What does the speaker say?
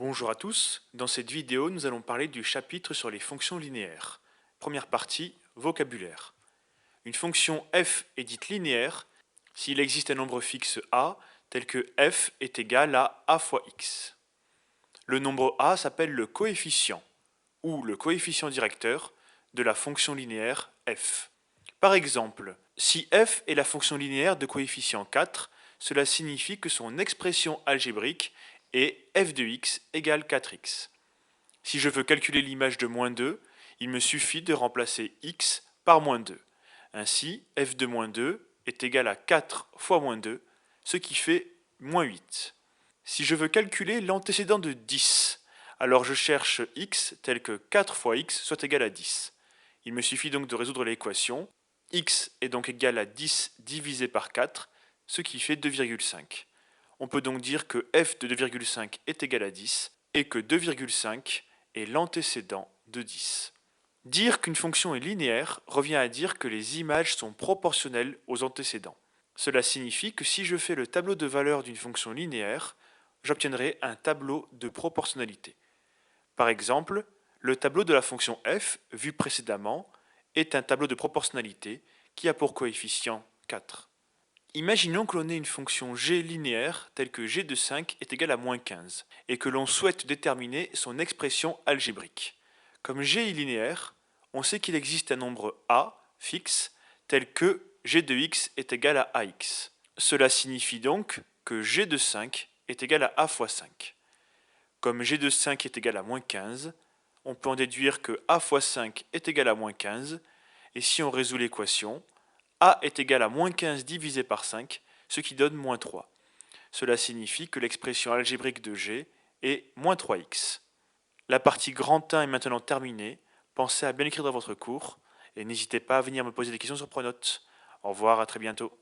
Bonjour à tous, dans cette vidéo nous allons parler du chapitre sur les fonctions linéaires. Première partie, vocabulaire. Une fonction f est dite linéaire s'il existe un nombre fixe a tel que f est égal à a fois x. Le nombre a s'appelle le coefficient ou le coefficient directeur de la fonction linéaire f. Par exemple, si f est la fonction linéaire de coefficient 4, cela signifie que son expression algébrique est f de x égale 4x. Si je veux calculer l'image de moins 2, il me suffit de remplacer x par moins 2. Ainsi, f de moins 2 est égal à 4 fois moins 2, ce qui fait moins 8. Si je veux calculer l'antécédent de 10, alors je cherche x tel que 4 fois x soit égal à 10. Il me suffit donc de résoudre l'équation. X est donc égal à 10 divisé par 4, ce qui fait 2,5. On peut donc dire que f de 2,5 est égal à 10 et que 2,5 est l'antécédent de 10. Dire qu'une fonction est linéaire revient à dire que les images sont proportionnelles aux antécédents. Cela signifie que si je fais le tableau de valeurs d'une fonction linéaire, j'obtiendrai un tableau de proportionnalité. Par exemple, le tableau de la fonction f, vu précédemment, est un tableau de proportionnalité qui a pour coefficient 4. Imaginons que l'on ait une fonction g linéaire telle que g de 5 est égal à moins 15 et que l'on souhaite déterminer son expression algébrique. Comme g est linéaire, on sait qu'il existe un nombre a fixe tel que g de x est égal à ax. Cela signifie donc que g de 5 est égal à a fois 5. Comme g de 5 est égal à moins 15, on peut en déduire que a fois 5 est égal à moins 15, et si on résout l'équation, a est égal à moins 15 divisé par 5, ce qui donne moins 3. Cela signifie que l'expression algébrique de g est moins 3x. La partie grand 1 est maintenant terminée. Pensez à bien écrire dans votre cours, et n'hésitez pas à venir me poser des questions sur Pronote. Au revoir, à très bientôt.